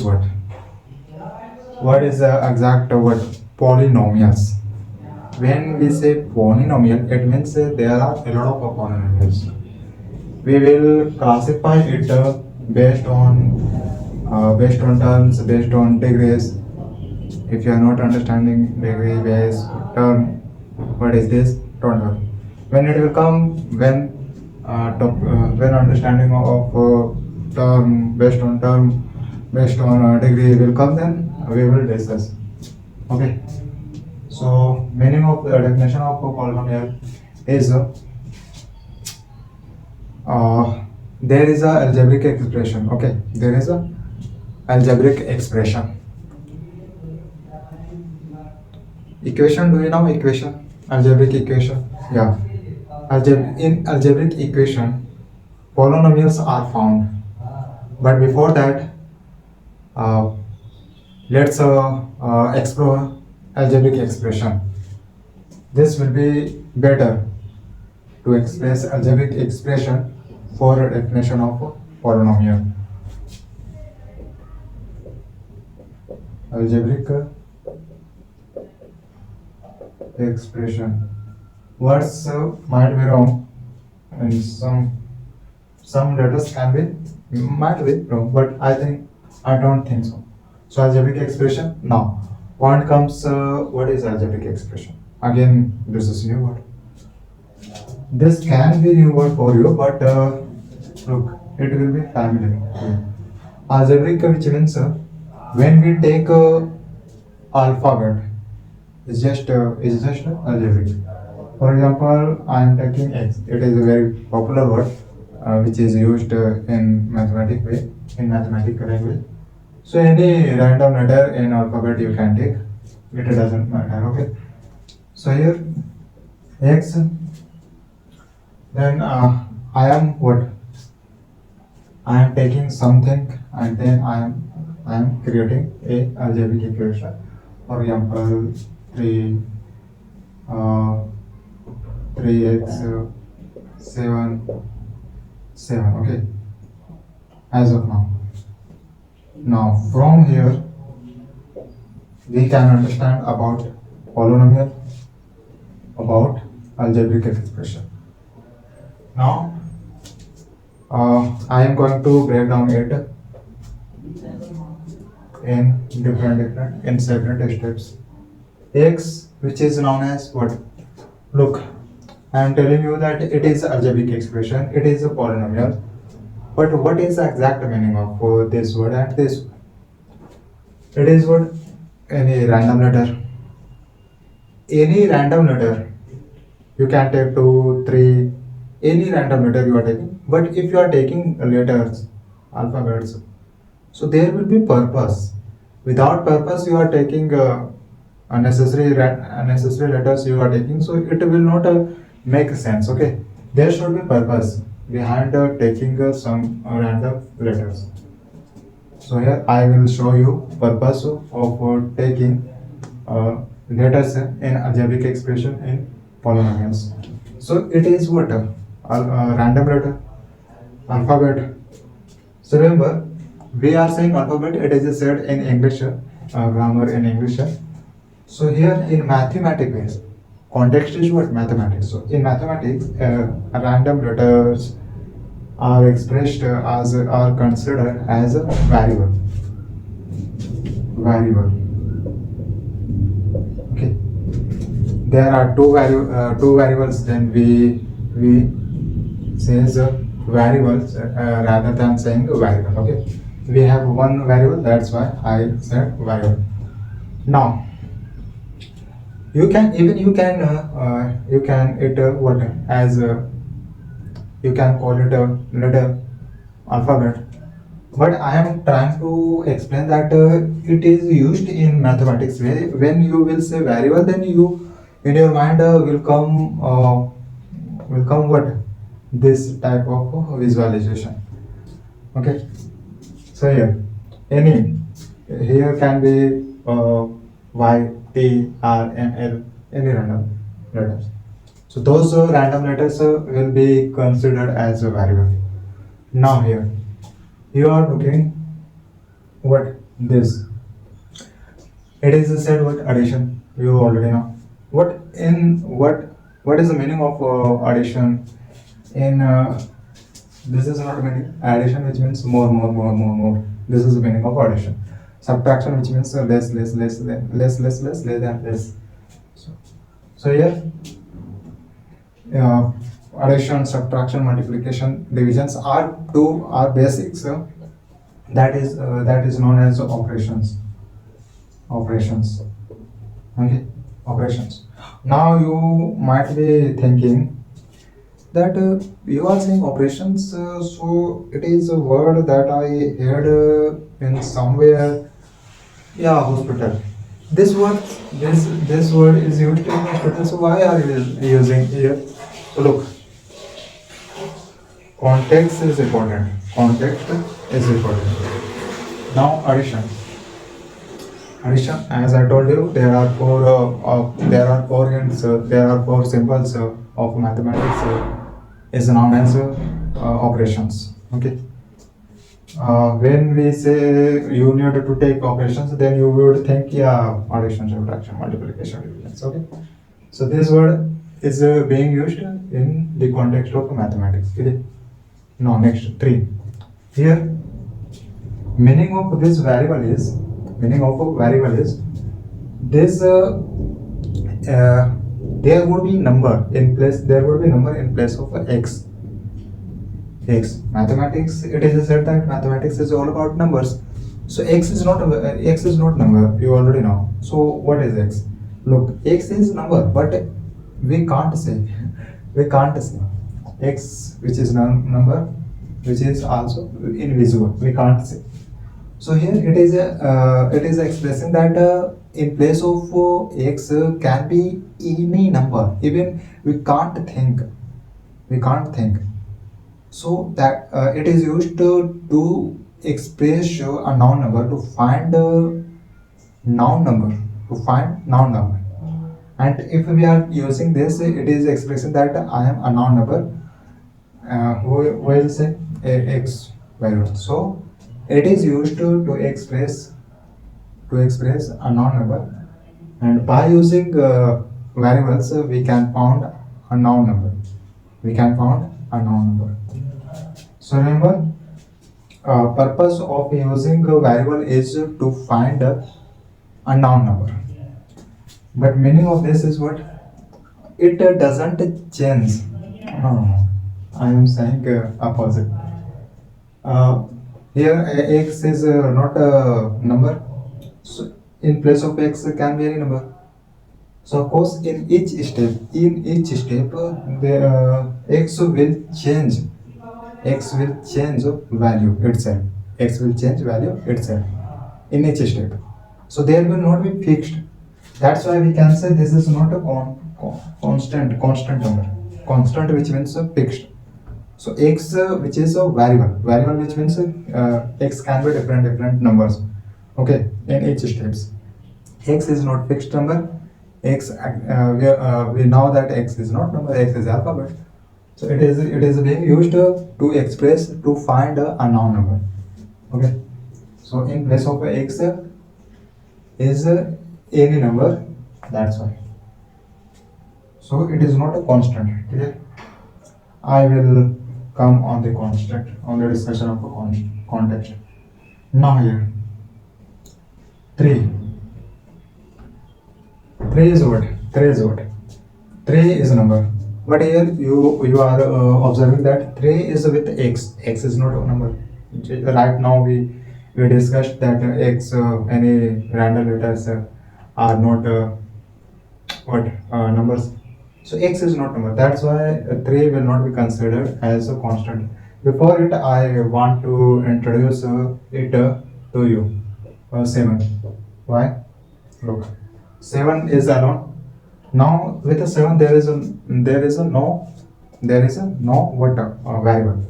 what? What is the exact word? Polynomials. When we say polynomial, it means there are a lot of polynomials. We will classify it based on terms, based on degrees. If you are not understanding degree based term, what is this? Don't worry. When it will come, when understanding of term based on degree will come, then we will discuss. Okay. So meaning of the definition of a polynomial is there is a algebraic expression. Okay, there is a algebraic expression. Equation, do you know equation? Algebraic equation. Yeah. In algebraic equation, polynomials are found. But before that, uh, let's explore algebraic expression. This will be better to express algebraic expression for a definition of a polynomial. Algebraic expression. Words might be wrong, and some letters can be might be wrong, but I don't think so. So algebraic expression. Now, point comes. What is algebraic expression? Again, this is new word. This can be new word for you, but look, it will be familiar. Algebraic, which means when we take alphabet, it's just algebraic. For example, I am taking X. It is a very popular word which is used in mathematical way, in mathematical language. So any random letter in alphabet you can take. It doesn't matter. Okay. So here X. Then I am what? I am taking something and then I am creating a algebraic equation. For example, 3x 7. Okay. As of now. Now from here we can understand about polynomial, about algebraic expression. Now I am going to break down it in in separate steps. X, which is known as what? Look, I am telling you that it is algebraic expression, it is a polynomial. But what is the exact meaning of this word and this word? It is what? Any random letter. Any random letter. You can take 2, 3, any random letter you are taking. But if you are taking letters, alphabets, so there will be purpose. Without purpose, you are taking unnecessary letters you are taking, so it will not make sense. Okay, there should be purpose behind taking some random letters. So here I will show you purpose of taking letters in algebraic expression in polynomials. So it is what? Random letter, alphabet. So remember, we are saying alphabet, it is said in English, grammar in English. So here in mathematics, context is what? Mathematics. So in mathematics, random letters are expressed are considered as a variable. Okay. There are two variables. Then we says variables rather than saying variable. Okay. We have one variable. That's why I said variable. Now you can it what as you can call it a letter, alphabet, but I am trying to explain that it is used in mathematics way. When you will say variable, then you in your mind will come what? This type of visualization. Okay. So here can be Y, T, R, M, L, any random letters. So those random letters will be considered as a variable. Now here you are looking what? this. It is said what addition. You already know. What is the meaning of addition? In this is not meaning addition, which means more. This is the meaning of addition. Subtraction, which means less than less. So here, addition, subtraction, multiplication, divisions are basics. That is known as operations. Okay, operations. Now you might be thinking that you are saying operations, so it is a word that I heard in somewhere. Yeah, hospital. This word, this word is used in hospital. So why are you using here? Look, context is important. Context is important. Now addition. Addition, as I told you, there are four hints. There are four symbols of mathematics. Is known as operations. Okay. When we say you need to take operations, then you would think, yeah, addition, subtraction, multiplication, divisions. Okay. So this word is being used in the context of mathematics. Okay. Now next 3. Here, meaning of this variable is this. There would be number in place. There would be number in place of x. Mathematics. It is said that mathematics is all about numbers. So x is not number. You already know. So what is x? Look, x is number, but we can't say x, which is number, which is also invisible. We can't say. So here it is expressing that in place of x can be any number. Even we can't think. So that it is used to express a noun number, to find a noun number, And if we are using this, it is expressing that I am a noun number. Who will say x value? So it is used to express a noun number, and by using variables we can found a noun number. So remember, purpose of using a variable is to find a noun number. But meaning of this is what? It doesn't change. No, I am saying opposite. Here x is not a number. So in place of x can be any number. So of course in each step the x will change. Value itself in each step. So there will not be fixed. That's why we can say this is not a constant number. Constant, which means fixed. So x, which is a variable, which means x can be different numbers. Okay, in each steps. X is not fixed number. X, we know that x is not number. X is alphabet. So it is being used to find a noun number. Okay. So in place of x is any number. That's why. So it is not a constant. Clear? I will come on the discussion of a context. Now here, 3 is what? 3 is a number. But here you are observing that 3 is with x. X is not a number. Right now we discussed that x, any random letters are not numbers. So x is not number. That's why 3 will not be considered as a constant. Before it, I want to introduce it to you. 7. Why? Look, 7 is alone. Now with a 7 there is no variable.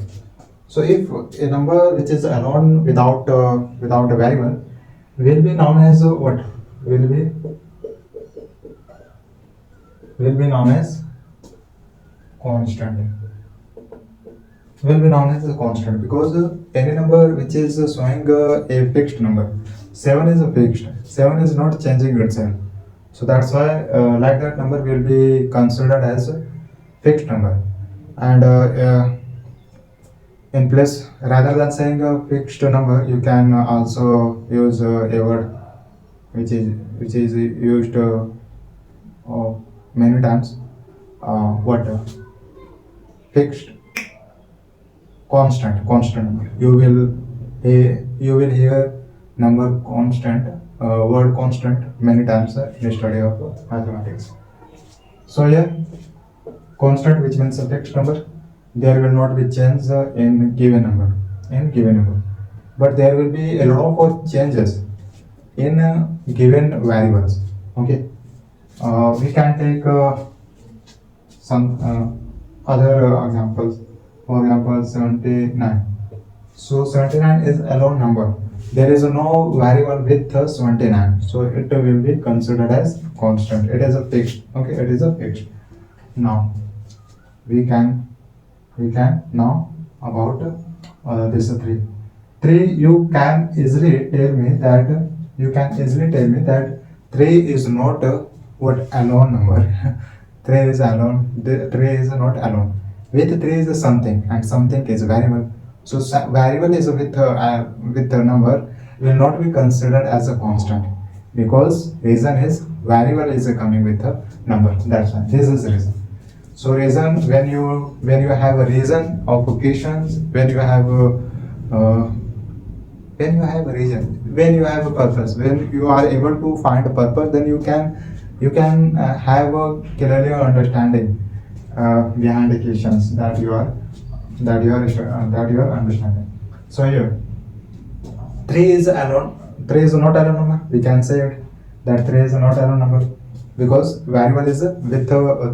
So if a number which is alone without a variable will be known as what? Will be known as constant. Will be known as a constant, because any number which is showing a fixed number, 7 is a fixed. 7 is not changing itself. So that's why like that number will be considered as a fixed number. And in place, rather than saying a fixed number, you can also use a word which is used uh, many times. What fixed constant number. You will hear number constant, word constant many times in the study of mathematics. So here constant, which means a fixed number, there will not be change in given number, but there will be a lot of changes in given variables. Okay, we can take some other examples. For example, 79. So 79 is alone number. There is no variable with 79, so it will be considered as constant. It is a fixed. Okay, it is a fixed. Now we can now about this 3. You can easily tell me that 3 is not what alone number. 3 is alone. 3 is not alone. With 3 is something, and something is variable. So variable is with a number will not be considered as a constant, because reason is variable is coming with a number. That's why this is the reason. So reason, when you have a reason of occasions, when you have a reason, when you have a purpose, when you are able to find a purpose, then you can have a clear understanding behind equations that you are understanding. So here 3 is alone. 3 is not alone number. We can say it that 3 is not alone number because variable is with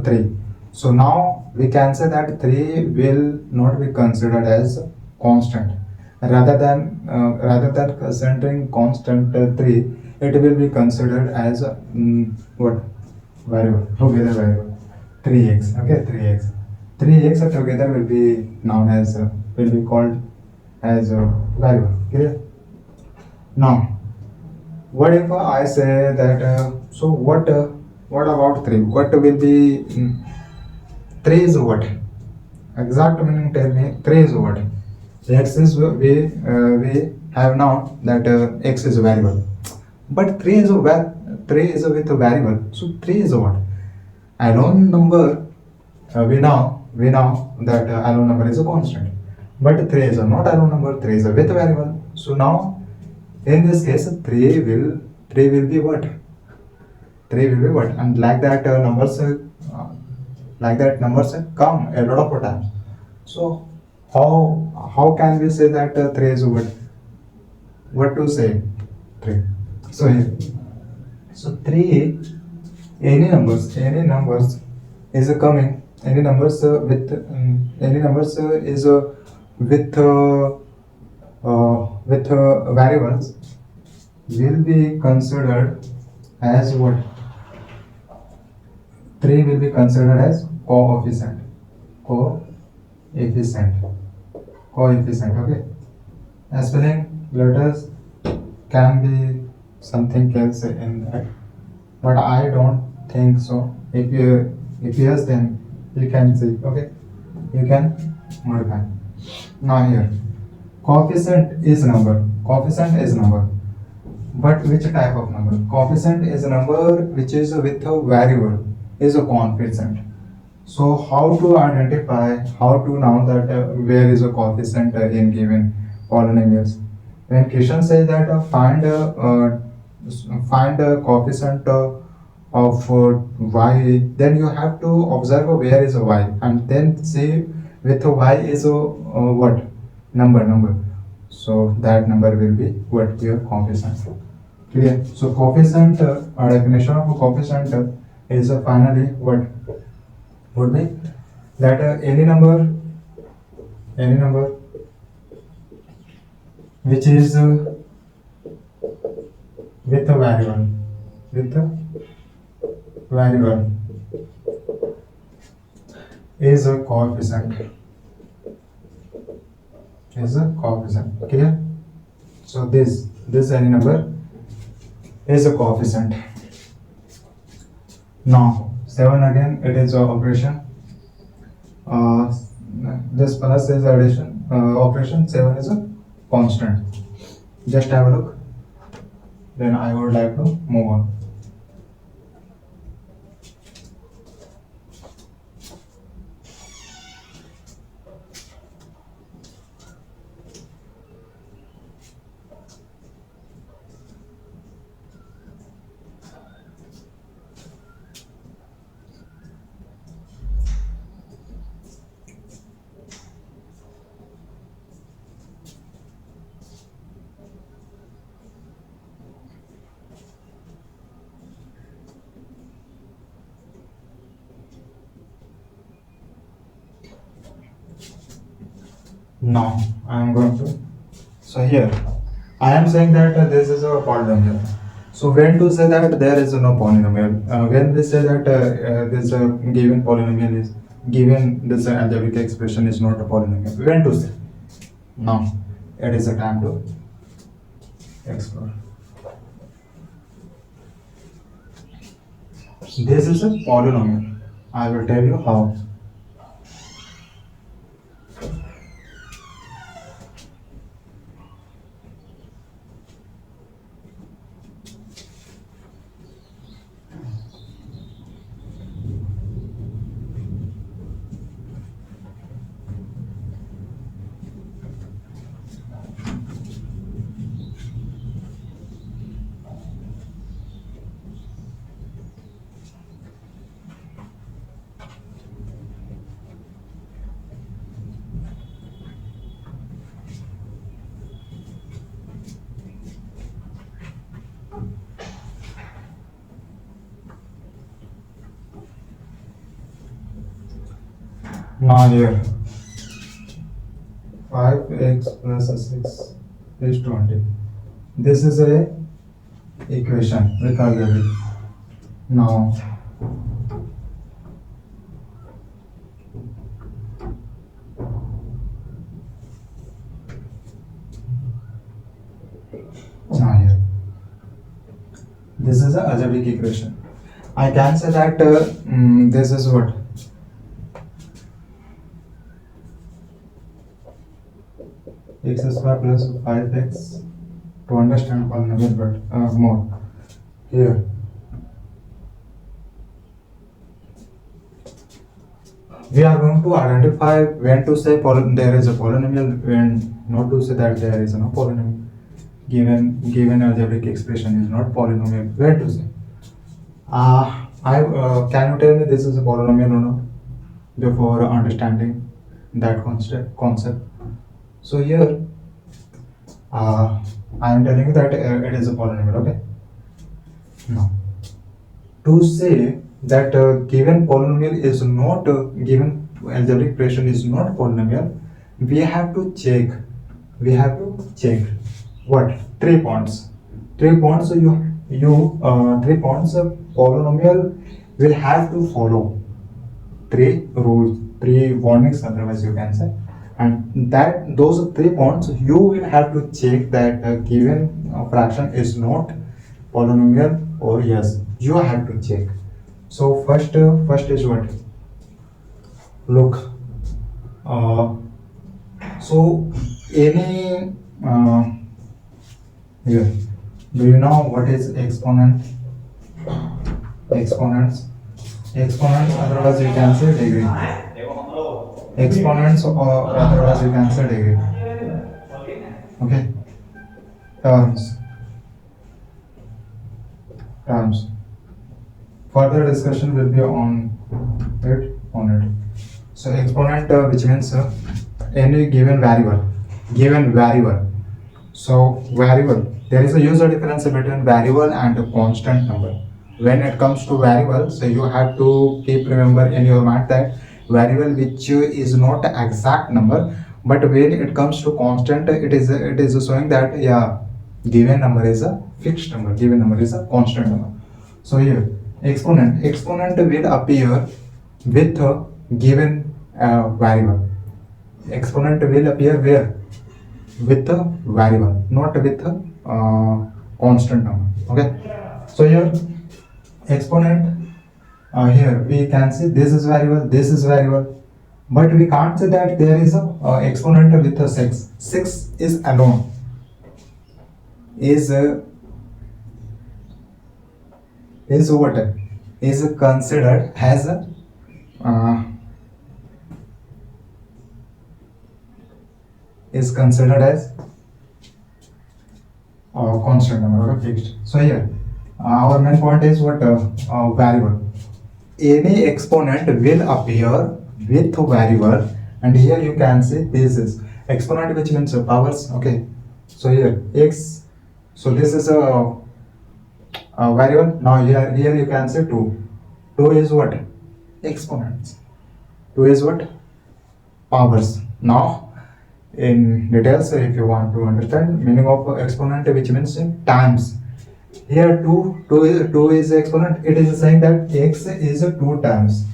3. So now we can say that 3 will not be considered as constant. Rather than considering constant 3, it will be considered as what variable, together variable 3x. Okay, 3x together will be known as will be called as variable. Clear? Now, what if I say that? So what about 3? What will be 3 is what? Exact meaning tell me. 3 is what? X is we have now that x is a variable, but 3 is with a variable. So 3 is what? Alone number. We know that alone number is a constant, but 3 is not alone number. 3 is a with a variable. So now in this case 3 will be what? 3 will be what? And like that numbers come a lot of times. So how can we say that 3 is what? What to say 3? So here, so 3, any numbers is coming. Any numbers with is with variables will be considered as what? 3 will be considered as coefficient. Okay. Spelling letters can be something else in that, but I don't think so. If yes, then you can see. Okay, you can modify. Now here, coefficient is number. But which type of number? Coefficient is a number which is with a variable, is a coefficient. So how to identify, how to know that where is a coefficient in given polynomials? When question says that find a coefficient of y, then you have to observe where is a y, and then see with a y is a what? Number. So that number will be what? Your coefficient. Clear? So coefficient, or definition of a coefficient is finally what would be that any number which is with a variable is a coefficient. Clear? So this any number is a coefficient. Now 7 again, it is a operation. This plus is addition operation. 7 is a constant. Just have a look. Then I would like to move on. Now I am going to. So here I am saying that this is a polynomial. So when to say that there is no polynomial? When we say that this given polynomial is given, this algebraic expression is not a polynomial. When to say? Now it is a time to explore. This is a polynomial. I will tell you how. Now here 5x plus 6 is 20. This is a equation with algebraic. Now here this is a algebraic equation. I can say that this is what x square plus 5x to understand polynomial, but more here we are going to identify when to say there is a polynomial, when not to say that there is no polynomial. Given algebraic expression is not polynomial, when to say. Can you tell me this is a polynomial or not before understanding that concept? So here I am telling you that it is a polynomial. Okay. Now to say that given polynomial is not given algebraic expression is not polynomial, we have to check. What? 3 points. 3 points. So you 3 points of polynomial will have to follow 3 rules, 3 warnings, otherwise you can say. And that those 3 points you will have to check that given fraction is not polynomial or yes. You have to check. So first is what? Look. So any here. Do you know what is exponent? Exponents, otherwise you can say degree. Exponents or otherwise you can say degree. Okay. Terms. Further discussion will be on it. So exponent, which means any given variable. So variable, there is a user difference between variable and a constant number. When it comes to variable, so you have to keep remember in your mind that variable which is not exact number, but when it comes to constant, it is showing that given number is a fixed number, given number is a constant number. So here exponent will appear with a given variable. Exponent will appear where? With a variable, not with a constant number. Okay. So here exponent, here we can see this is variable, this is variable, but we can't say that there is a exponent with a 6. 6 is alone, is what is considered as a is considered as constant number, okay, fixed. So here our main point is what variable. Any exponent will appear with variable, and here you can see this is exponent, which means powers. Okay, so here x, so this is a variable. Now here you can say 2. 2 is what exponents. 2 is what powers. Now in details, if you want to understand meaning of exponent, which means times. Here 2 is exponent. It is saying that x is 2 times.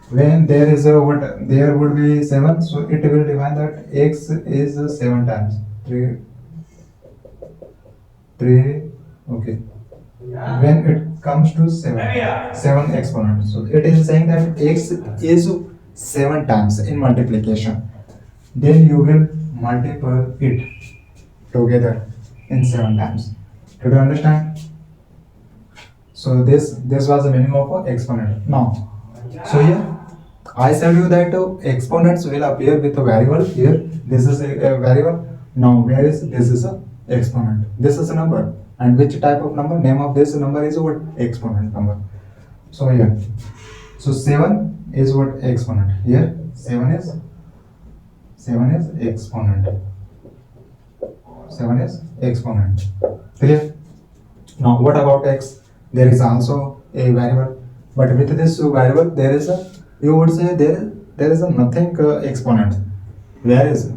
When there is a what, there would be 7, so it will define that x is 7 times. 3, okay. When it comes to 7 exponent, so it is saying that x is 7 times in multiplication. Then you will multiply it together in 7 times. Did you understand? So this was the meaning of exponent. Now, so here I said you that exponents will appear with a variable. Here this is a variable. Now where is this is a exponent. This is a number, and which type of number? Name of this number is what? Exponent number. So here, so 7 is what? Exponent. Here 7 is exponent. 7 is exponent. Clear? Now what about x? There is also a variable, but with this variable there is a, you would say there is a nothing exponent. Where is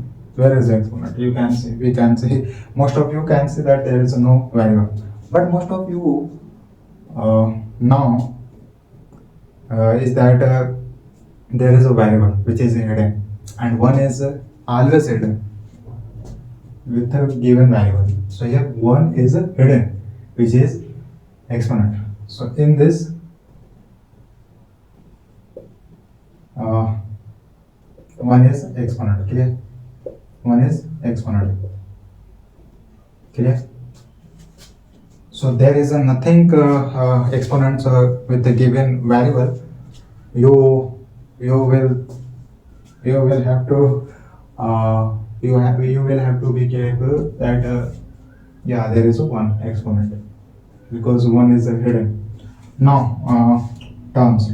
exponent? You can see, we can see, most of you can see that there is no variable, but most of you now is that there is a variable which is hidden, and one is always hidden with a given variable. So here one is hidden, which is exponent. So in this one is exponent. Clear? One is exponent. Clear? So there is a nothing exponents with the given variable. You will have to you will have to be careful that yeah, there is a one exponent, because one is hidden. Now terms.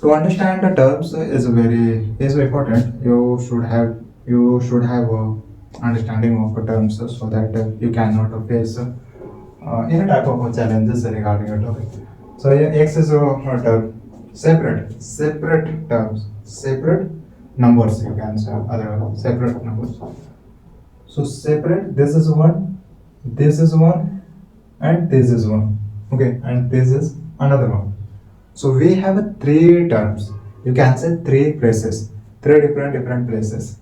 To understand the terms is very important. You should have understanding of terms, so that you cannot face any type of challenges regarding a topic. So here x is a term, separate terms, separate numbers, you can say, other separate numbers. So separate, this is one, and this is one. Okay, and this is another one. So we have 3 terms. You can say 3 places, 3 different places.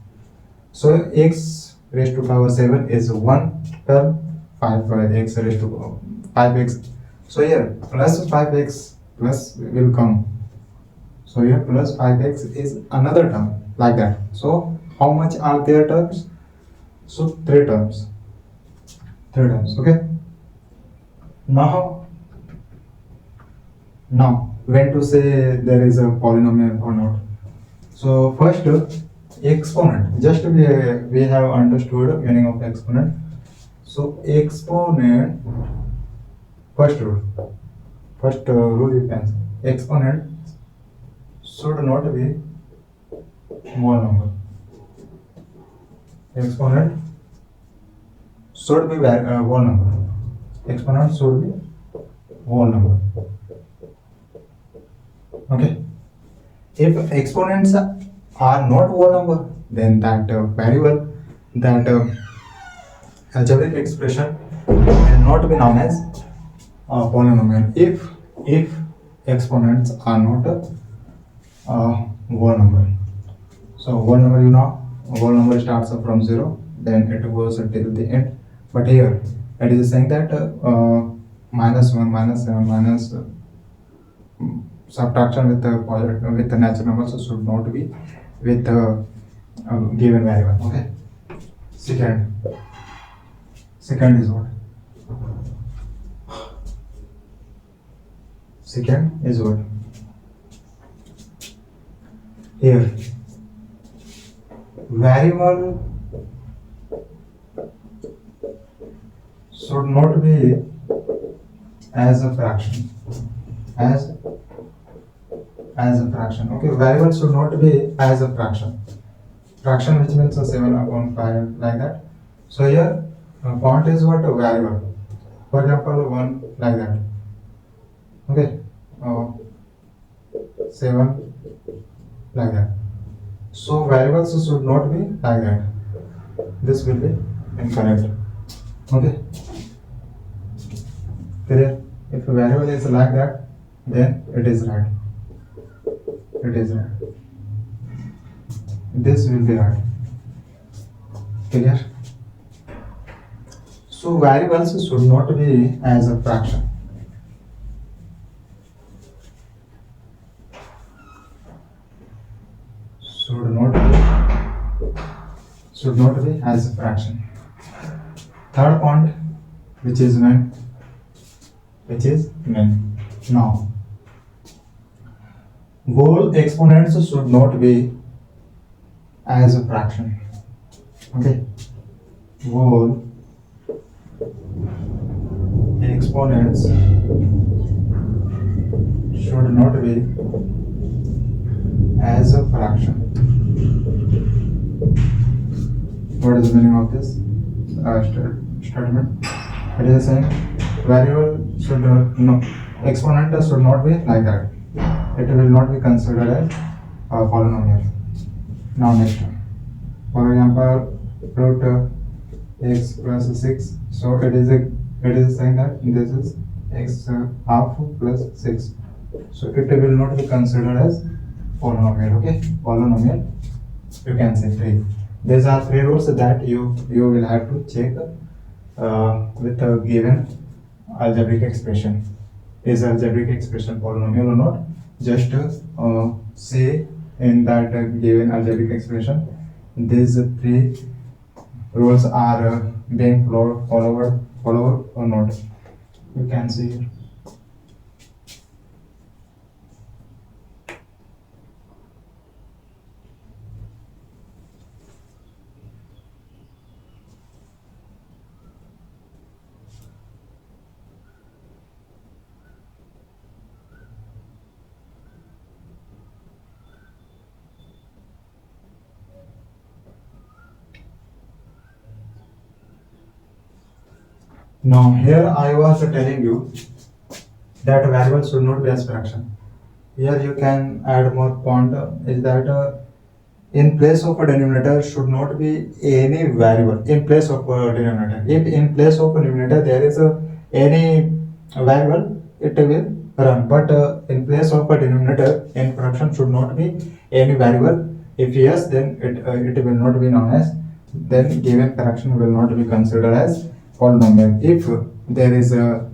So x raised to power 7 is 1 term, 5x raised to 5x. So here plus 5x plus will come. So here plus 5x is another term, like that. So how much are their terms? So 3 terms. 3 terms. Okay. Now when to say there is a polynomial or not. So first exponent. Just we have understood meaning of exponent. So exponent, first rule you can say, exponent should not be whole number. Exponent should be whole number. Exponent should be whole number. Okay. If exponents are not whole number, then that variable, that algebraic expression will not be known as polynomial. If exponents are not whole number. So whole number, you know, whole number starts from 0, then it goes until the end. But here It is saying that minus 1, minus 7, minus subtraction with the positive with the natural numbers should not be with the given variable. Okay. Second is what? Second is what? Here, variable should not be as a fraction. As a fraction. Okay, variable should not be as a fraction. Fraction which means a 7 upon 5 like that. So here point is what? A variable. For example, 1 like that. Okay, 7 like that. So variables should not be like that. This will be incorrect. Okay. Clear? If a variable is like that, then it is right. It is right. This will be right. Clear? So variables should not be as a fraction. Should not be as a fraction. Third point, which is when. Now, whole exponents should not be as a fraction. Okay, whole exponents should not be as a fraction. What is the meaning of this statement? It is saying variable should exponent should not be like that. It will not be considered as a polynomial. Now next one. For example, root x plus 6. So it is saying that this is x half plus 6. So it will not be considered as polynomial. Okay, polynomial. You can say 3. These are 3 rules that you will have to check with a given algebraic expression. Is algebraic expression polynomial or not? Just say in that given algebraic expression, these 3 rules are being followed or not. You can see here. Now here I was telling you that variable should not be as fraction. Here you can add more point is that in place of a denominator should not be any variable in place of a denominator. If in place of a numerator there is any variable, it will run. But in place of a denominator in fraction should not be any variable. If yes, then it will not be known as. Then given fraction will not be considered as polynomial if there is a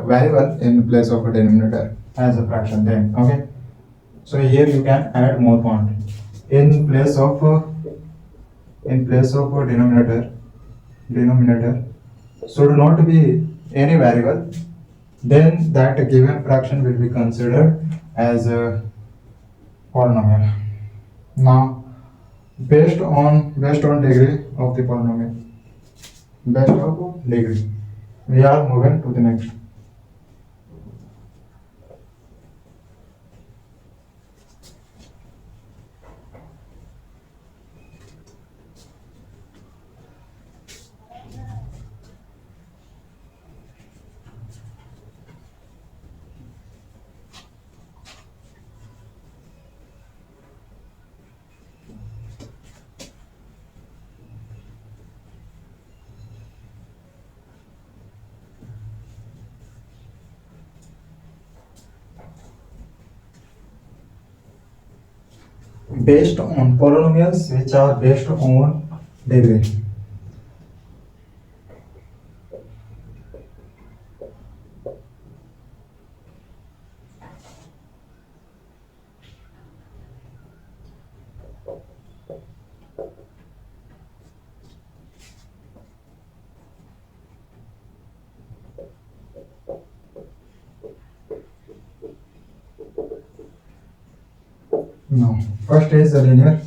variable in place of a denominator as a fraction. Then okay. So here you can add more point. In place of a denominator should not be any variable, then that given fraction will be considered as a polynomial. Now based on degree of the polynomial, based on degree, we are moving to the next. Based on polynomials which are based on degree. Now, first is the linear.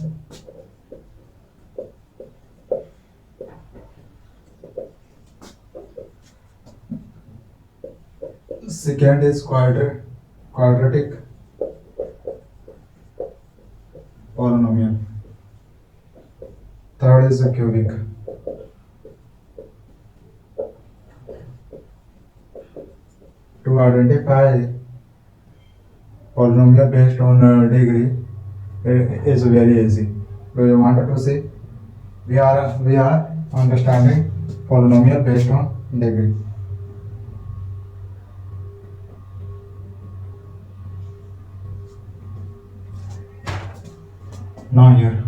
Second is quadratic polynomial. Third is a cubic. To identify polynomial based on degree, it is very easy. Do you want to see? We are understanding polynomial based on degree. Now here,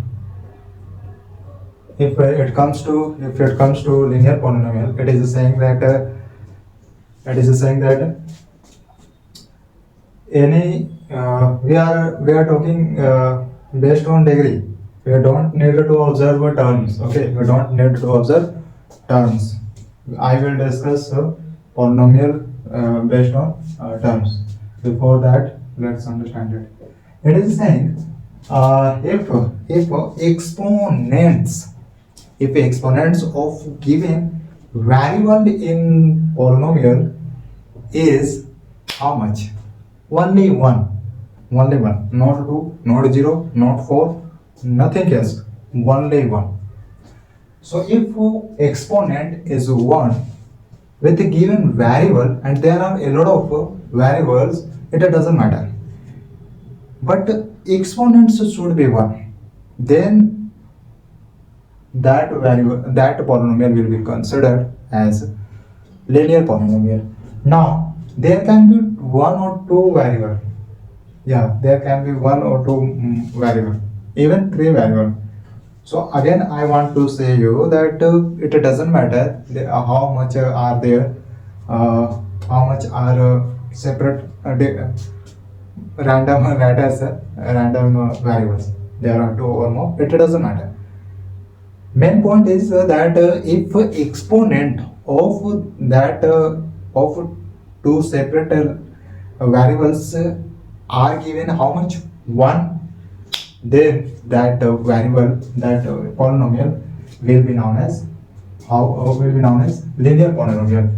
if it comes to linear polynomial, it is saying that any we are talking based on degree. We don't need to observe terms. Okay, we don't need to observe terms. I will discuss polynomial based on terms. Before that, let's understand it. It is saying if exponents of given variable in polynomial is how much? Only one, not 2, not 0, not 4, nothing else, only 1. So if exponent is 1 with a given variable, and there are a lot of variables, it doesn't matter, but exponents should be 1, then that polynomial will be considered as linear polynomial. Now there can be 1 or 2 variable. Yeah, there can be 1 or 2 variable, even 3 variable. So again, I want to say you that it doesn't matter how much are there, how much are separate random variables. There are 2 or more. It doesn't matter. Main point is that if exponent of that of 2 separate variables are given how much? 1, then that variable, that polynomial will be known as linear polynomial.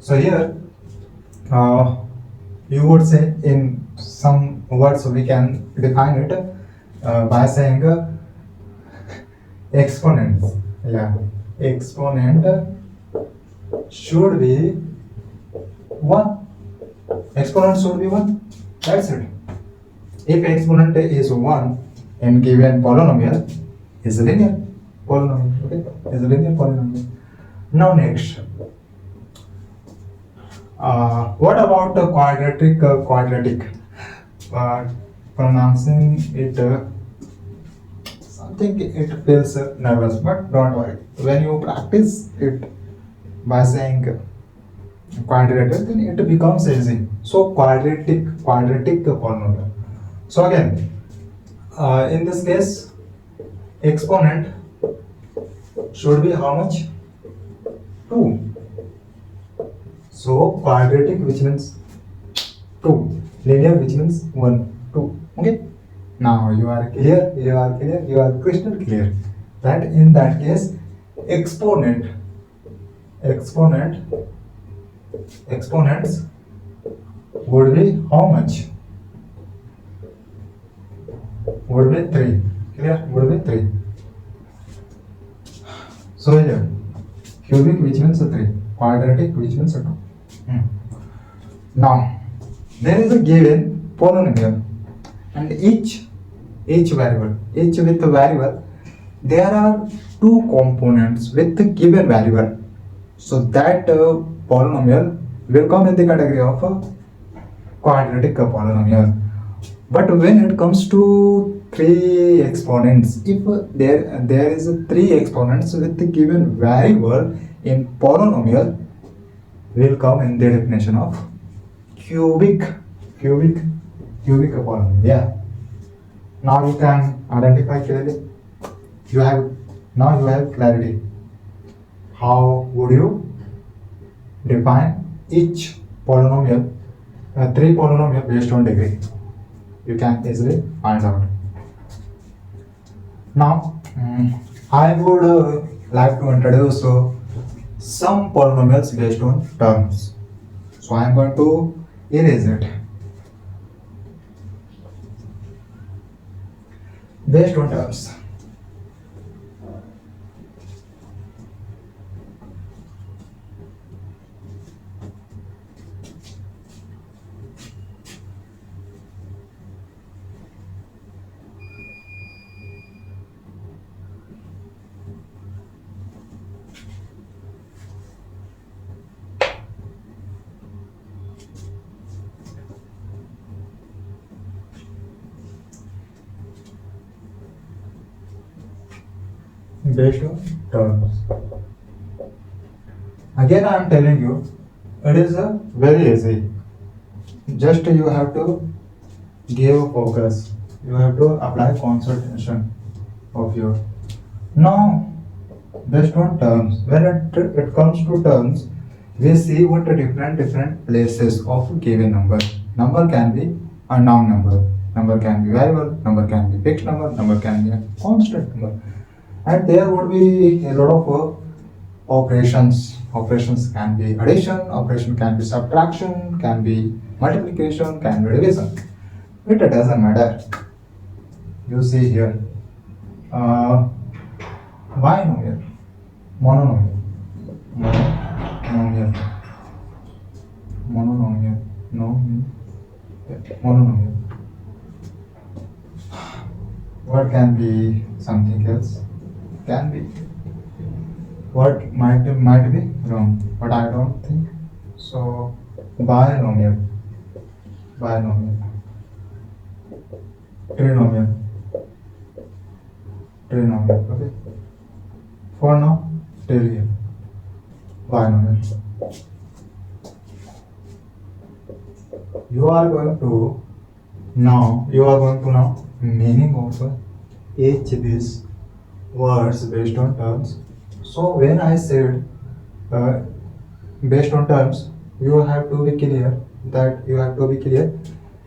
So here you would say, in some words we can define it by saying exponents. Yeah, exponent should be 1. Exponent should be 1. That's it. If exponent is 1 in given polynomial, is a linear polynomial. Okay, is a linear polynomial. Now next, what about the quadratic? Pronouncing it something it feels nervous, but don't worry. When you practice it by saying quadratic, then it becomes easy. So quadratic polynomial. So again, in this case, exponent should be how much? 2. So quadratic, which means 2. Linear, which means 1, 2. Okay. Now you are clear. You are crystal clear that in that case, exponents would be how much? Would be 3. Clear? Would be 3. So here, cubic, which means 3. Quadratic, which means 2. Now there is a given polynomial, and each with the variable, there are 2 components with the given variable. So that polynomial will come in the category of a quadratic polynomial. But when it comes to 3 exponents, if there is 3 exponents with the given variable in polynomial, will come in the definition of cubic polynomial. Yeah. Now you can identify clearly. You have clarity. How would you define each polynomial, 3 polynomial based on degree? You can easily find out. Now, I would like to introduce some polynomials based on terms. So I am going to erase it. Based on terms. Based on terms. Again, I am telling you, it is very easy. Just you have to give focus. You have to apply concentration of your. Now, based on terms, when it comes to terms, we see what the different places of given number. Number can be a noun number. Number can be variable. Number can be fixed number. Number can be a constant number. And there would be a lot of operations. Operations can be addition, operation can be subtraction, can be multiplication, can be division. It doesn't matter. You see here, binomial, mononomial, mononomial, mononomial, mononomial. What can be something else? Can be. What might be wrong, but I don't think so. Binomial, binomial, trinomial, trinomial. Okay. For now, till here, binomial. You are going to know meaning of each these words based on terms. So when I said based on terms, you have to be clear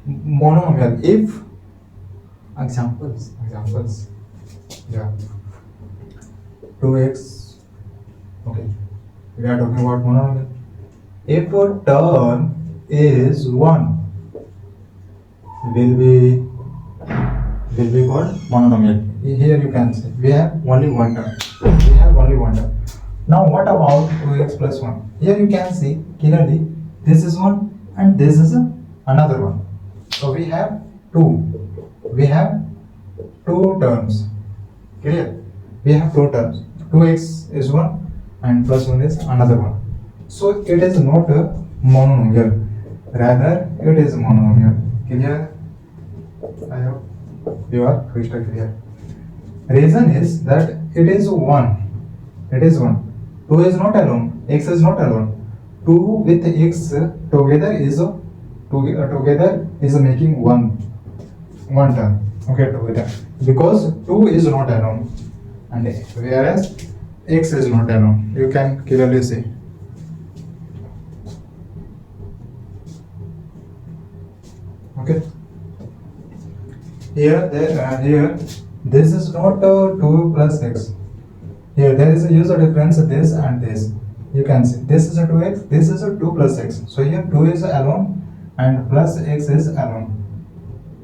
monomial. If examples, yeah, 2x. Okay, we are talking about monomial. If a term is 1, will be called monomial. Here you can say we have only one term. Now what about 2x plus 1? Here you can see clearly this is 1 and this is another one. So we have 2. We have 2 terms. Clear? We have 2 terms. 2x is 1 and plus 1 is another one. So it is not a monomial. Rather it is monomial. Clear? I hope you are crystal clear. Reason is that it is 1. 2 is not alone. X is not alone. 2 with x together is making one term. Okay, together. Because 2 is not alone, and whereas x is not alone. You can clearly see. Okay. Here, this is not 2 plus x. Here there is a user difference, this and this. You can see this is a 2x, this is a 2 plus x. So here 2 is alone and plus x is alone.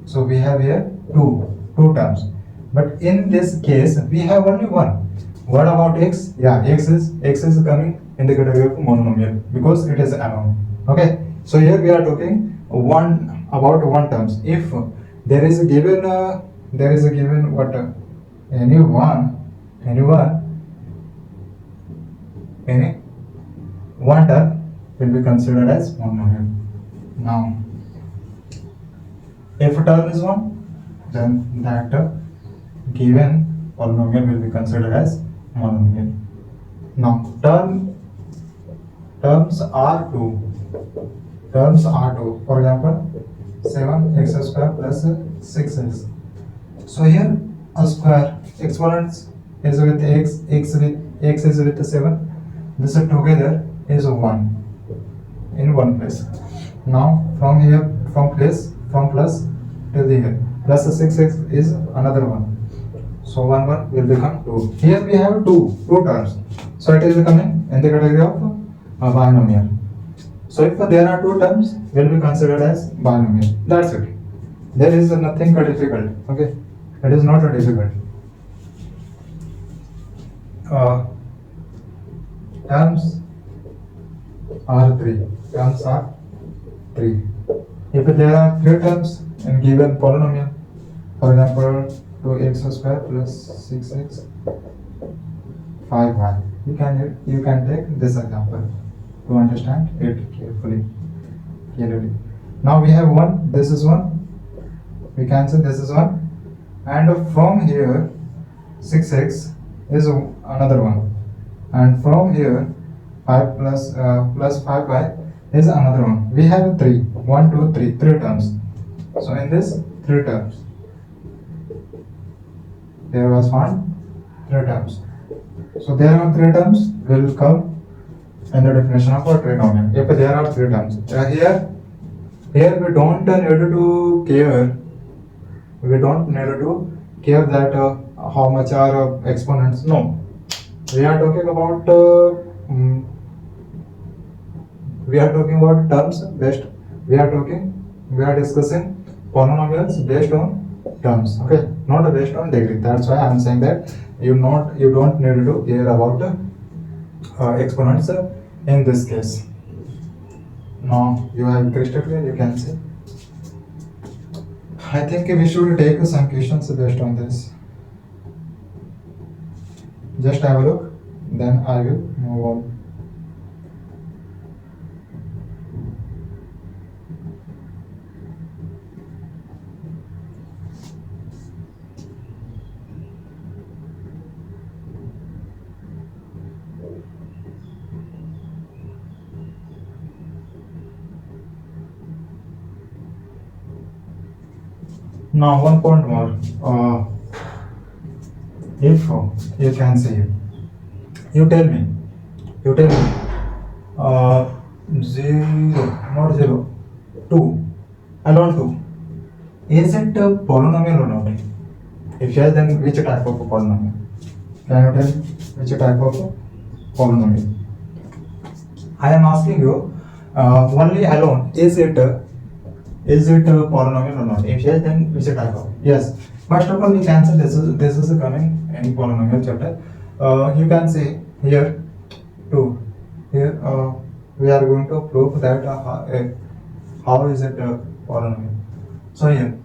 So we have here two terms. But in this case we have only one. What about x? Yeah, x is coming in the category of monomial because it is alone. Okay. So here we are talking about one terms. If there is a given what any one term will be considered as monomial. Now, if a term is 1, then that given polynomial will be considered as monomial. Now, terms are 2. For example, 7x square plus 6x. So here a square exponents is with x is with 7. This together is 1 in one place. Now from here, from plus to the here, plus 6x is another one. So 1 will become 2. Here we have two terms. So it is coming in the category of a binomial. So if there are two terms, will be considered as binomial. That's it. There is nothing difficult. Okay, it is not difficult. Terms are three. Terms are three. If there are three terms in given polynomial, for example, 2x square plus 6x 5y, you can take this example to understand it clearly. Now we have one. This is one. We can say this is one, and from here 6x is another one, and from here 5 plus 5y is another one. We have three terms. So in this three terms, there was one three terms. So there are three terms will come in the definition of a trinomial. If there are three terms, here we don't need to care. We don't need to care that how much are exponents. No, we are talking about terms based. We are discussing polynomials based on terms. Okay, not based on degree. That's why I am saying that you don't need to care about exponents in this case. Now you have crystal clear. You can see. I think we should take some questions based on this. Just have a look, then I will move on. Now one point more. If you can see, you tell me, 0, not 0, 2, alone 2. Is it a polynomial or not? If yes, then which type of polynomial? Can you tell me which type of polynomial? I am asking you only alone. Is it a polynomial or not? If yes, then which type of? Yes. First of all, we can say this is coming in polynomial chapter. You can say here 2. Here we are going to prove that how is it a polynomial. So here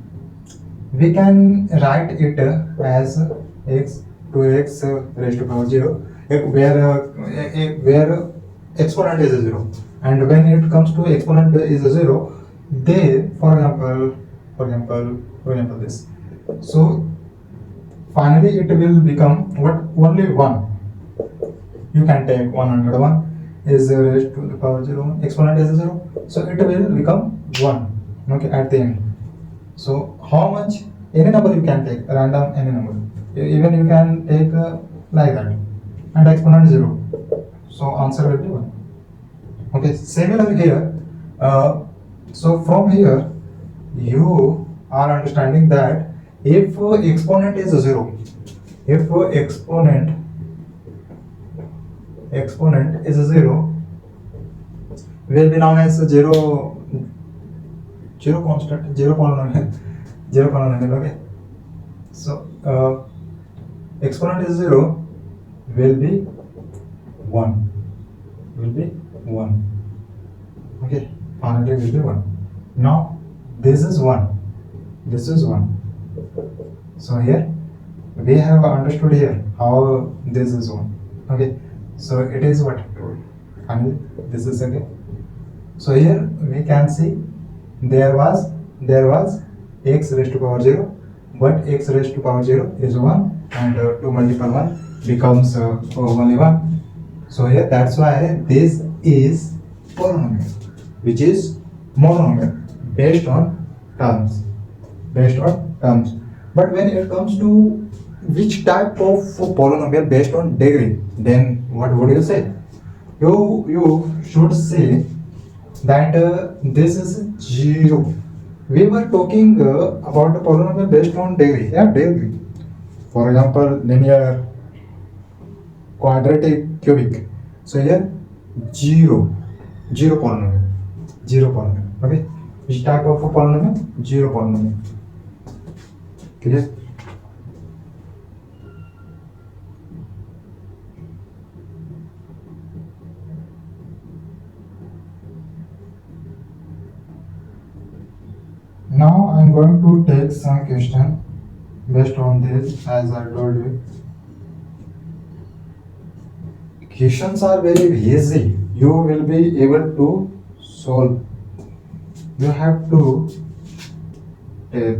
we can write it as x 2x raised to power 0, where exponent is 0, and when it comes to exponent is 0, they for example this. So finally it will become what? Only 1. You can take 101 is raised to the power 0, exponent is 0, so it will become 1, okay, at the end. So how much? Any number you can take, random any number, even you can take like that, and exponent 0, so answer will be 1. Okay, similar here. So from here you are understanding that if exponent is 0, if exponent is 0, will be known as 0 constant, 0 polynomial, okay. So exponent is 0 will be 1, okay, finally will be 1. Now this is 1, so here we have understood here how this is 1, okay. So it is what? Finally this is okay. So here we can see there was x raised to power 0, but x raised to power 0 is 1, and 2 multiple 1 becomes only 1. So here that's why this is polynomial, which is monomial based on terms. But when it comes to which type of polynomial based on degree, then what would you say? You should say that this is 0. We were talking about a polynomial based on degree. Yeah, degree. For example, linear, quadratic, cubic. So here zero polynomial, okay. Which type of a polynomial? Zero polynomial. Clear? Now I'm going to take some question based on this. As I told you, questions are very easy. You will be able to solve. You have to take.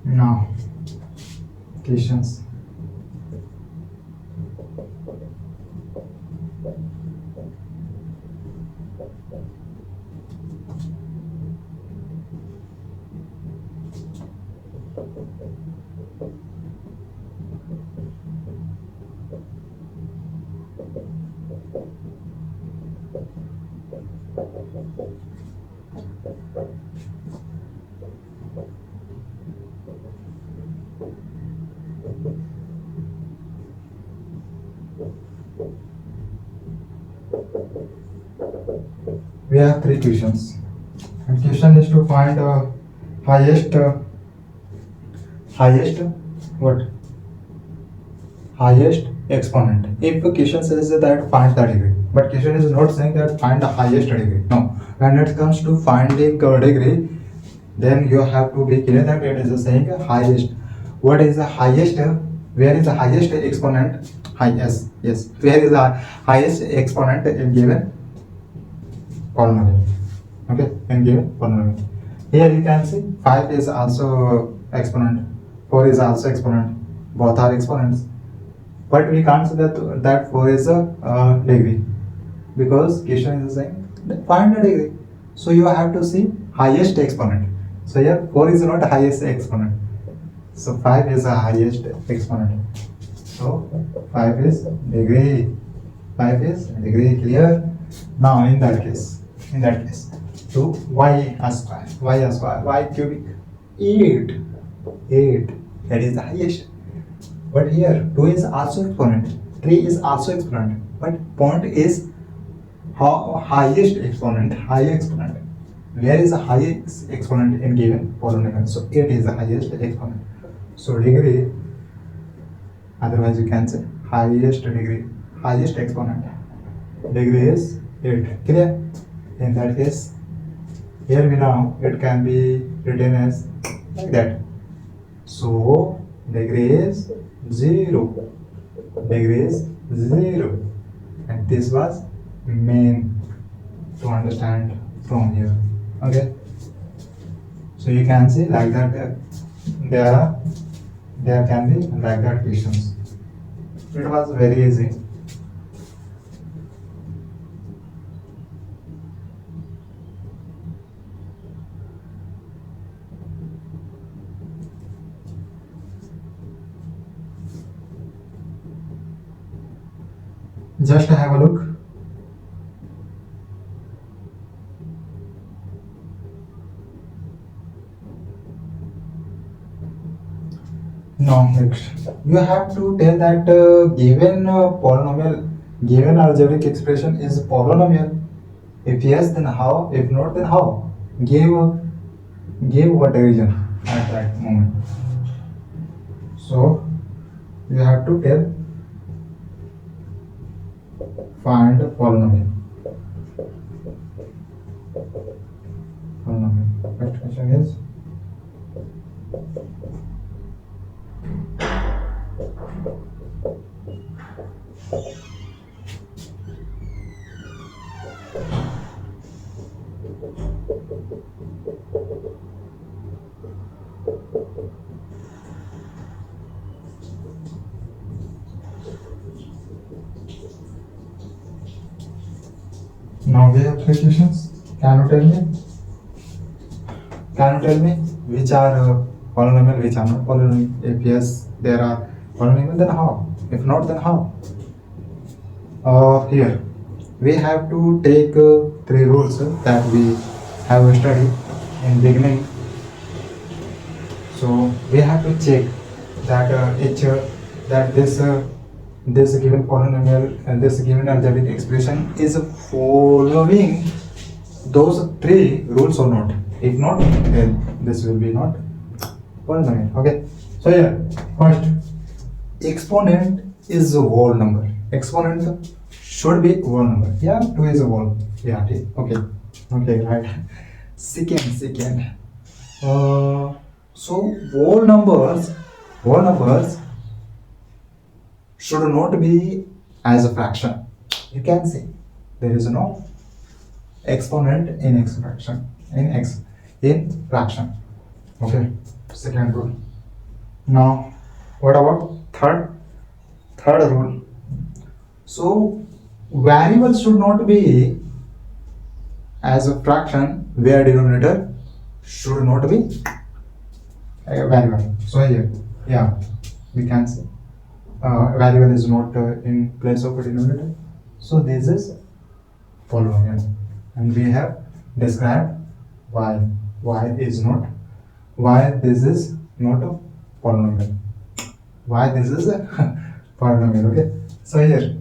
Now, questions. We have three questions. And question is to find highest what? Highest exponent. If a question says that find the degree, but question is not saying that find the highest degree. No. When it comes to finding degree, then you have to be clear that it is saying highest. What is the highest? Where is the highest exponent? Highest. Yes. Where is the highest exponent in given polynomial? Okay, in given polynomial. Here you can see 5 is also exponent, 4 is also exponent, both are exponents. But we can't say that 4 is a degree, because question is saying find a degree. So you have to see highest exponent. So here 4 is not highest exponent. So 5 is the highest exponent. So 5 is degree. 5 is degree, clear? Now in that case, so y square, y cubic, 8, that is the highest. But here 2 is also exponent, 3 is also exponent, but point is how highest exponent, where is the highest exponent in given polynomial? So 8 is the highest exponent. So degree, otherwise you can say highest degree, highest exponent, degree is 8, clear? In that case, here we now it can be written as like that. So degree is 0, and this was main to understand from here. Okay, so you can see like that there can be like that questions. It was very easy. Just have a look. No, you have to tell that given polynomial, given algebraic expression is polynomial. If yes, then how? If not, then how? Give what reason at that moment. So you have to tell find polynomial. Next question is Now we have three questions. Can you tell me? Can you tell me which are polynomial, which are not polynomial? If yes, there are polynomial, then how? If not, then how? Here we have to take three rules that we have studied in beginning. So we have to check that this given polynomial and this given algebraic expression is following those three rules or not. If not, then this will be not polynomial. Okay. So here, first, exponent is a whole number. Exponent should be whole number. Yeah, 2 is a whole. Yeah, okay. Okay, right. Second. So whole numbers should not be as a fraction. You can see there is no exponent in fraction. In fraction. Okay. Second rule. Now, what about third rule? So variables should not be as a fraction where denominator should not be a variable. So here, yeah, we can say variable is not in place of a denominator. So this is polynomial, and we have described why this is not a polynomial. Why this is a polynomial? Okay. So here,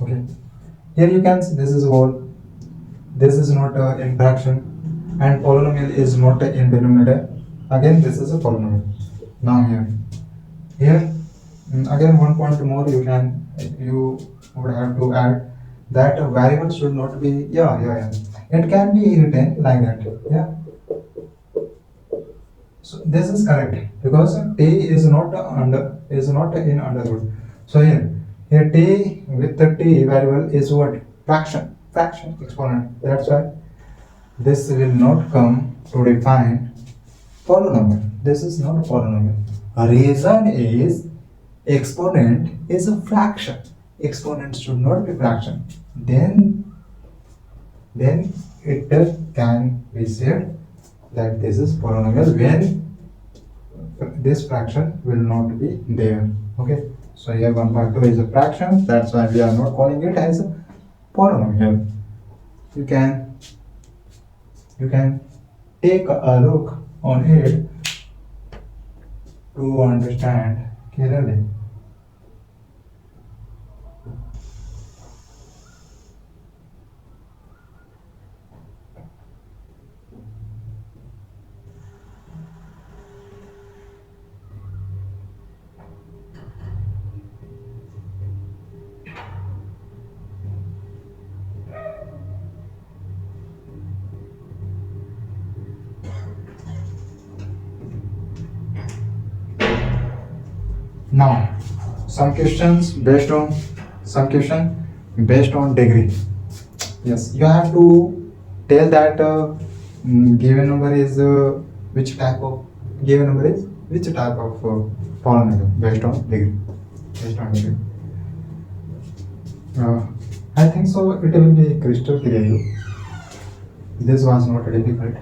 okay, here you can see this is whole. This is not in fraction, and polynomial is not in denominator. Again, this is a polynomial. Now here again one point more you would have to add that a variable should not be it can be written like that. Yeah, so this is correct because t is not in under root. So here t with the t variable is what? Fraction exponent. That's why this will not come to define polynomial. This is not a polynomial. A reason is exponent is a fraction. Exponent should not be fraction. Then it can be said that this is polynomial when this fraction will not be there. Okay. So here 1 by 2 is a fraction. That's why we are not calling it as a polynomial. You can take a look on it to understand clearly. Now, some questions based on degree. Yes, you have to tell that given number is which type of polynomial based on degree. I think so. It will be crystal clear. This was not difficult.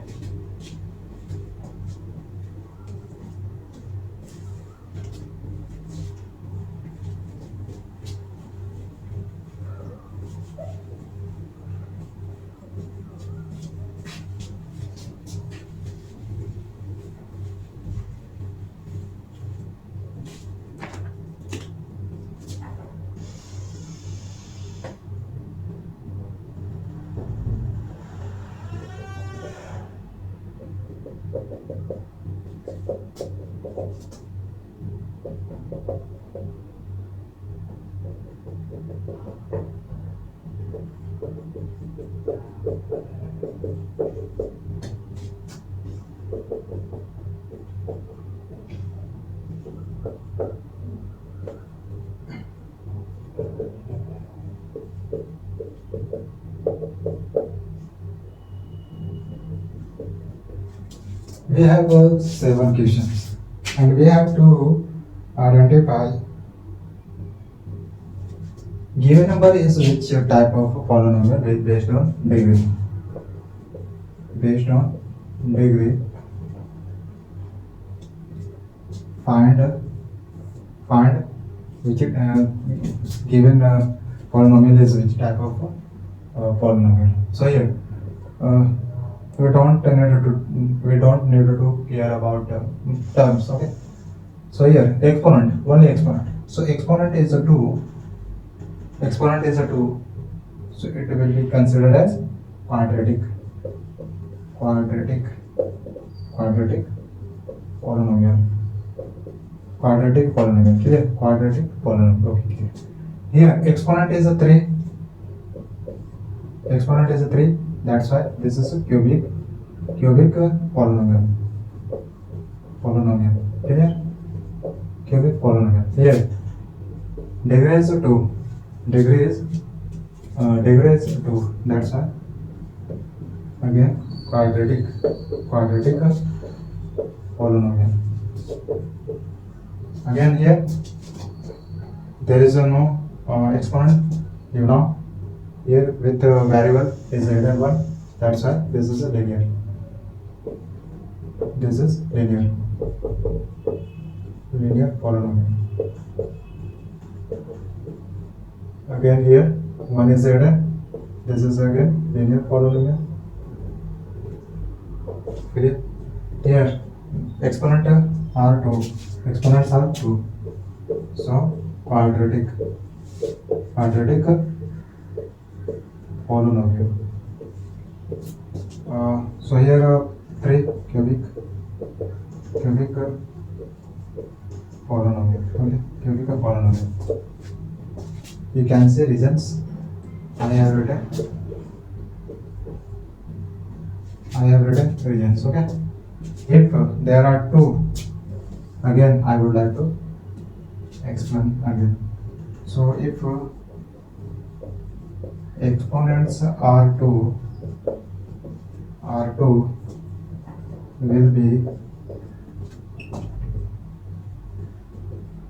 We have 7 questions and we have to identify Given number is which type of polynomial based on degree. Based on degree, find which given polynomial is which type of polynomial. So here we don't need to care about terms. Okay. So here exponent, only exponent. So exponent is a 2. Exponent is a 2. So it will be considered as quadratic polynomial. Clear? Quadratic polynomial. Okay, clear. Here exponent is a 3. Exponent is a 3. That's why this is a cubic polynomial. Clear? Cubic polynomial. Here degree is a 2. Degree is 2. That's why again quadratic polynomial. Again here there is a no exponent. You know here with variable is greater 1. That's why this is a linear. This is linear polynomial. Again here 1 is greater. This is again linear polynomial. Clear? Here exponent are 2. Exponents are 2. So quadratic polynomial. So here 3 cubic polynomial. Okay, cubic polynomial. You can see reasons. I have written reasons. Okay. If there are 2, again I would like to explain again. So if exponents are 2 will be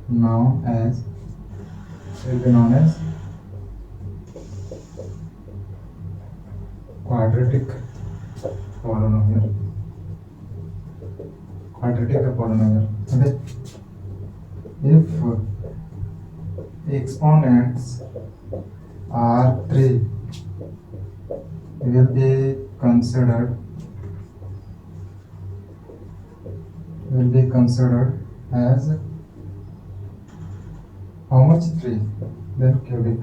known as quadratic polynomial. Okay. If exponents are 3 will be considered as how much? 3. Then cubic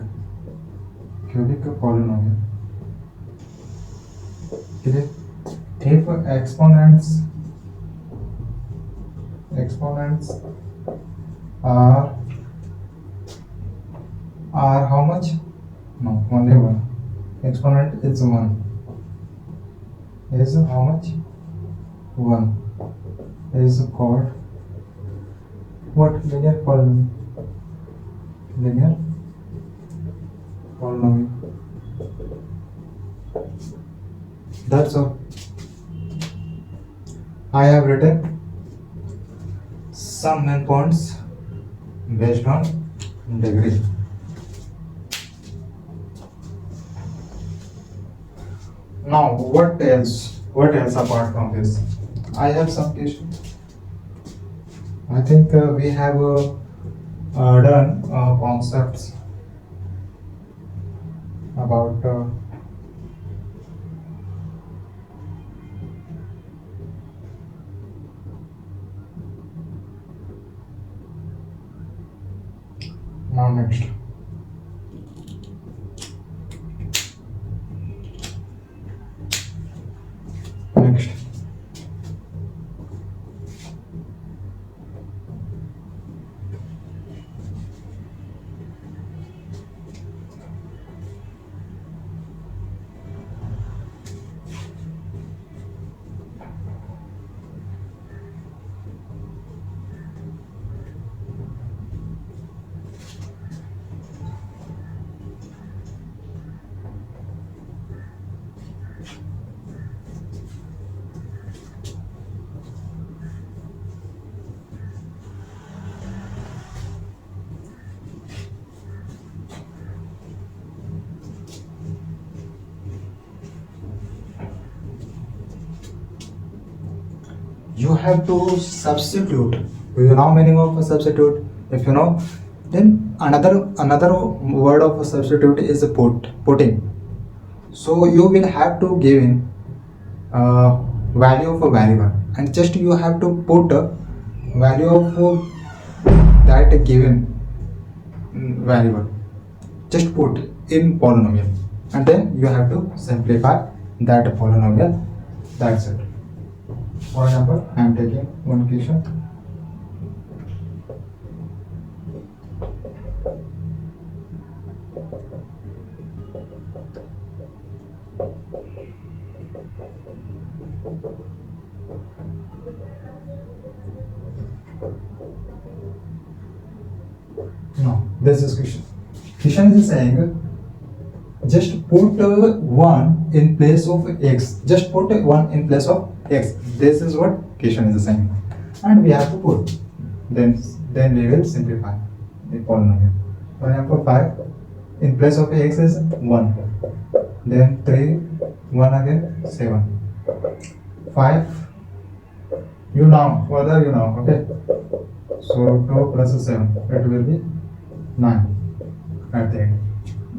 polynomial. Okay. If exponents are how much? No, only 1. Exponent is 1. Is how much? 1. Is called what? Linear polynomial. That's all. I have written some main points based on degree. Now what else apart from this? I have some questions. I think we have done concepts about now next. have to substitute. Do you know meaning of a substitute? If you know, then another word of a substitute is a putting. So you will have to give in value of a variable, and just you have to put a value of that given variable. Just put in polynomial, and then you have to simplify that polynomial. That's it. For example, I am taking one question. No, this is question. Question is saying just put 1 in place of x. Just put 1 in place of x. This is what question is saying, and we have to put. Then we will simplify the polynomial. For example, 5 in place of x is 1. Then 3, 1 again, 7. 5. You know, further you know, okay. So 2 plus 7, it will be 9 at the end.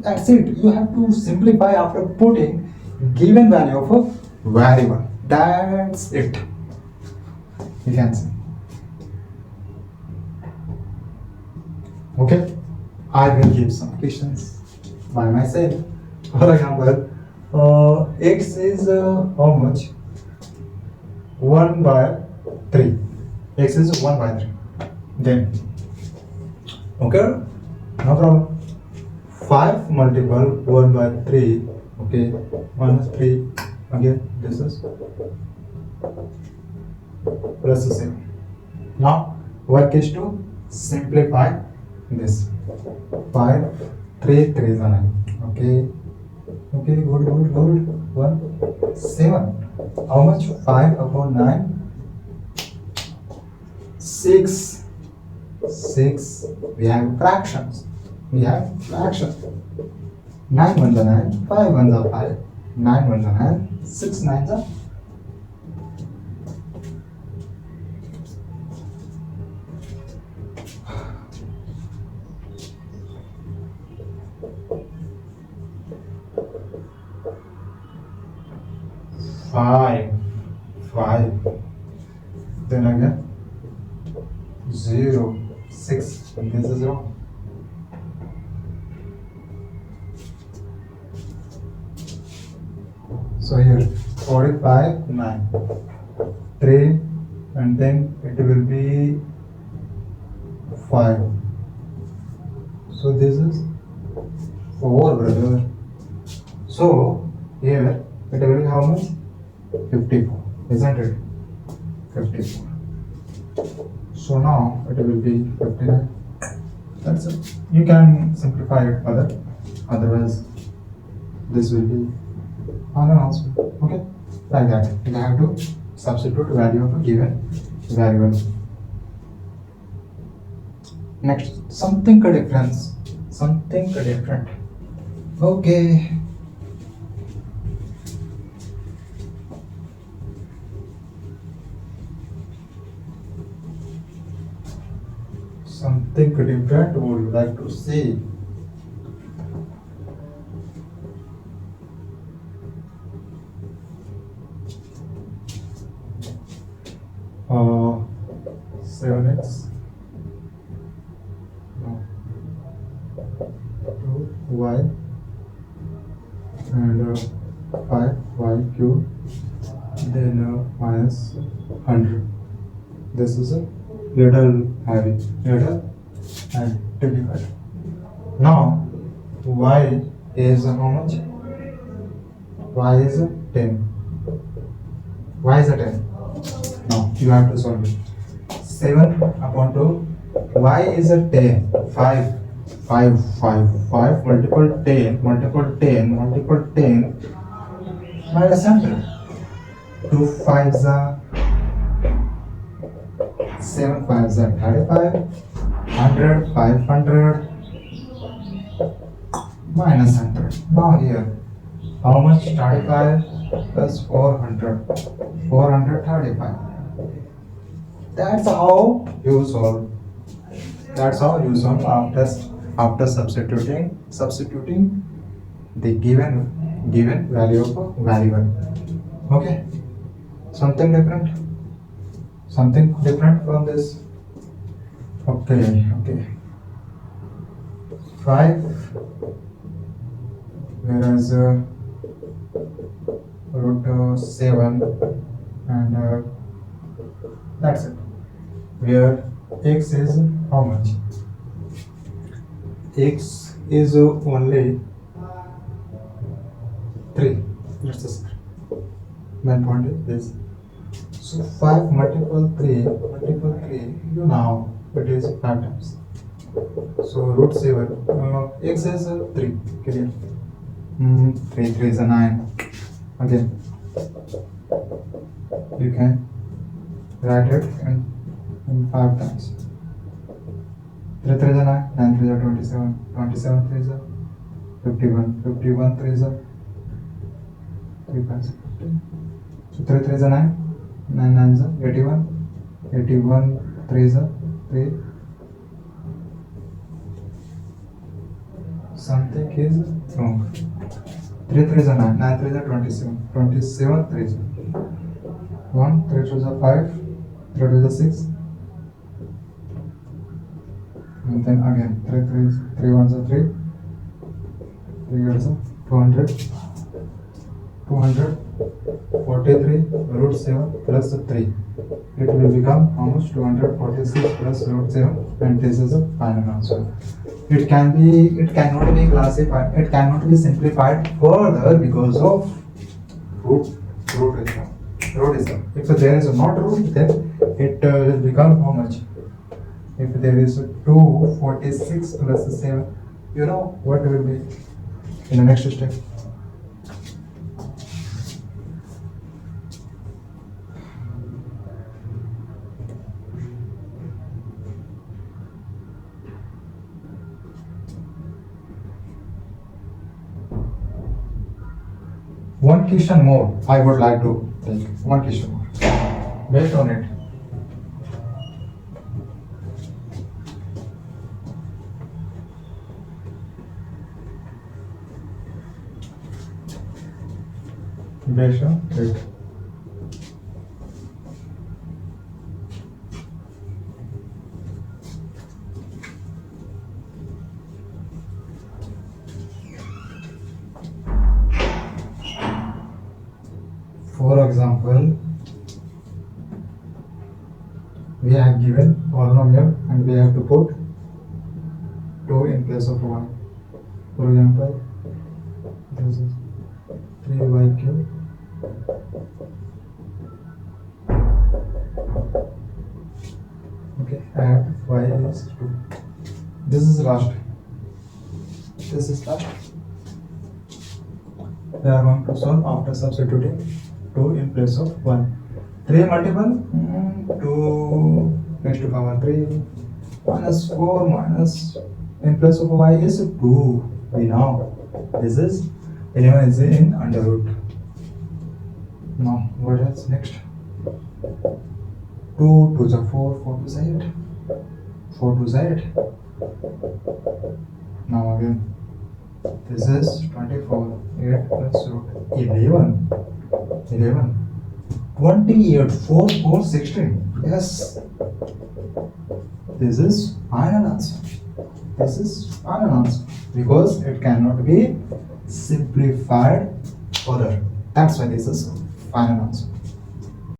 That's it. You have to simplify after putting given value of a variable. That's it. You can see. Okay. I will give some questions by myself. For example, x is how much? 1 by 3. X is 1 by 3. Then, okay, no problem. 5 multiple 1 by 3, okay, minus 3, again this is plus 7. Now work is to simplify this. 5, 3, 3 is 9, okay, good, 1, 7. How much? 5 upon 9, 6. We have fractions. 9 ones are 9, 5 ones are 5, 9 ones are 9, 6 nines are 5. Then again 0, 6. This is wrong. So here 45, 9, 3, and then it will be 5. So this is 4, brother. So here it will be how much? 54, isn't it? 54. So now it will be 59. That's it. You can simplify it further. Otherwise, this will be also. Okay, like that. You have to substitute value of a given variable. Next, something different. Okay. Something different would you like to see? Uh, 7x, no, 2y, and 5y cube, then minus 100. This is a little heavy, and difficult. Now y is how much? Y is 10. Y is 10. Now you have to solve it. 7 upon 2. Y is 10. 5 multiple 10 minus 100. 2 5s are 7 5s are 35. 100 500 minus 100. Now here how much? 35 plus 400. 435. That's how you solve. That's how you solve after substituting the given value of a variable. Okay, something different, something different from this. Okay. 5, whereas root 7, and that's it. Where x is how much? X is only 3. Let's just main point is this. So 5 multiple 3, you know it is 5 times. So root 7, x is 3, clear? 3 is a 9. Again, you can write it in 5 times. 3 is a 9, 9 is a 27, 27 is a 51, 51 is a 3 5 15. So 3 is a 9, 9 is a 81, 81 3 is a 3. Something is wrong. 3 is a 9, 9 is a 27, 27 3 is a 1, 3 is a 5, 3 is a 6, and then again 3 1 is a 3, 3 is a 200, 243 root 7 plus 3. It will become almost 246 plus root 7, and this is a final answer. It cannot be classified, it cannot be simplified further because of root. If there is not root, then it will become how much? If there is 246 plus 7, you know what will be in the next step. One question more, I would like to take one question more based on it. Based on it. For example, we have given polynomial and we have to put 2 in place of 1. For example, this is 3y cube okay, and y is 2. This is last. We are going to solve after substituting 2 in place of 1. 3 multiple 2 raised to power 3 minus 4 minus in place of y is 2. We know this is 11 is in under root. Now what else next? 2 to the 4, 4 to the 8, 4 to the 8. Now again this is 24, 8 plus root 11, 28, 4, 4, 16. Yes, this is final answer. Because it cannot be simplified further. That's why this is final answer.